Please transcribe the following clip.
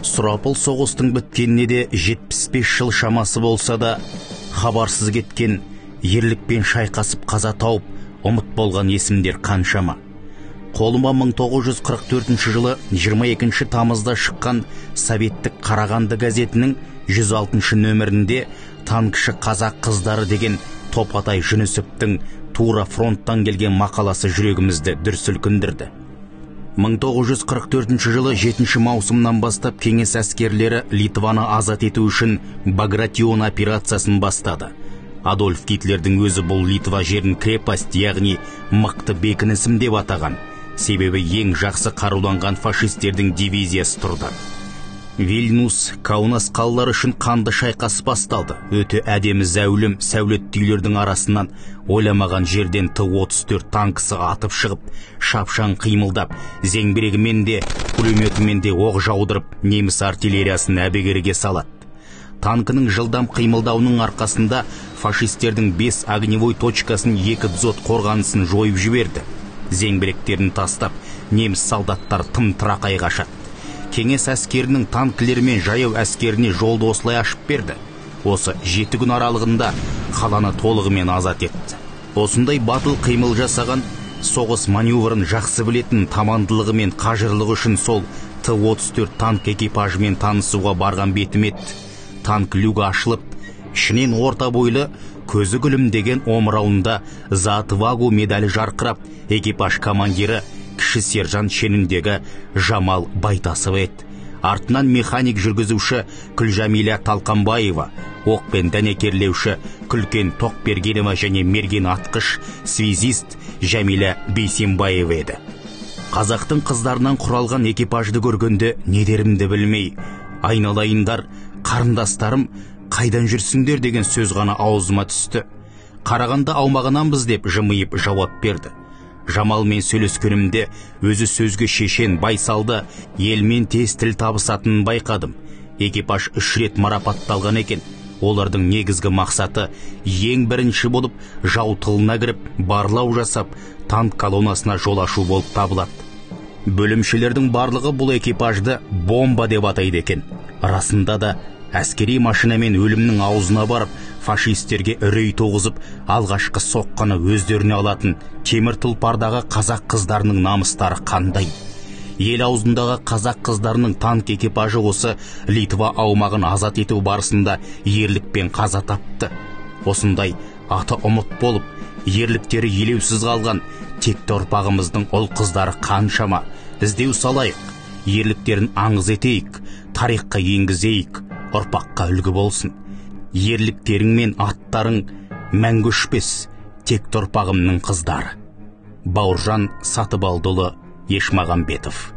Сұрапыл соғыстың біткеніне де 75 жыл шамасы болса да, хабарсыз кеткен, ерлікпен шайқасып қаза тауып, ұмыт болған есімдер қаншама. Қолыма 1944 жылы 22 тамызда шыққан Советтік Қарағанды газетінің 106 нөмірінде танкшы қазақ қыздары деген Топатай Жүнісовтің тура фронттан келген мақаласы жүрегімізді дүрсілкіндірді. 1944 жылы 7 маусымнан бастап кеңес әскерлері Литваны азат ету үшін Багратион операциясын бастады. Адольф Гитлердің өзі бұл Литва жерін крепость, яғни мықты бекінісім деп атаған. Себебі ең жақсы қаруланған фашистердің дивизиясы тұрды. Вильнюс, Каунас қалалары үшін қанды шайқас басталды. Өте әдемі зәулім сәулетті үйлердің арасынан ойламаған жерден Т-34 танкісі атып шығып, шапшаң қимылдап, зеңбірегімен де, пулеметімен де оқ жаудырып, неміс артиллериясын әбігерге салады. Танкінің жылдам қимылдауының арқасында фашистердің 5 огневой точкасын 2 дзот қорғанысын жойып жіберді. Зеңбіректерін тастап, неміс солдаттар тым тырақай қашады. Кеңес әскерінің танкілері мен жаяу әскеріне жолды осылай ашып берді. Осы 7 күн аралығында қаланы толығымен азат етті. Осындай батыл қимыл жасаған, соғыс маневрін жақсы білетін тамандылығы мен қажырлығы үшін сол Т-34 танк экипажымен танысуға барған бетім еді. Танк люгі ашылып, ішінен орта бойлы, көзі күлімдеген омырауында Затвагу медалі жарқырап, экипаж командирі кіші сержант шеніндегі Жамал Байтасов еді. Артынан механик жүргізуші Күлжамиля Талқанбаева, оқпен дәнекерлеуші Күлкен Тоқбергенова және мерген атқыш связист Жәмиля Бейсенбаева еді. Қазақтың қыздарынан құралған экипажды көргенде не дерімді білмей, айналайындар, қарындастарым, қайдан жүрсіңдер деген сөз ғана аузыма түсті. Қарағанды аумағынанбыз деп жымиып жауап берді. Жамалмен сөйлескенімде өзі сөзге шешен, байсалды, елмен тез тіл табысатынын байқадым. Экипаж 3 рет марапатталған екен. Олардың негізгі мақсаты ең бірінші болып жау тылына кіріп, барлау жасап, танк колоннасына жол ашу болып табылады. Бөлімшелердің барлығы бұл экипажды бомба деп атайды екен. Расында да әскери машинамен өлімнің аузына барып, фашистерге үрей тоғызып, алғашқы соққаны өздеріне алатын темір тұлпардағы қазақ қыздарының намыстары қандай. Ел аузындағы қазақ қыздарының танк экипажы осы Литва аумағын азат ету барысында ерлікпен қаза тапты. Осындай аты ұмыт болып, ерліктері елеусіз қалған текті ұрпағымыздың ұл қыздары қаншама. Іздеу салайық, ерліктерін аңыз етейік, тарихқа енгізейік, ұрпаққа үлгі болсын. Ерліктерің мен аттарың мәңгі өшпес, текті ұрпағымның қыздары. Бауыржан Сатыбалдыұлы Ешмағамбетов.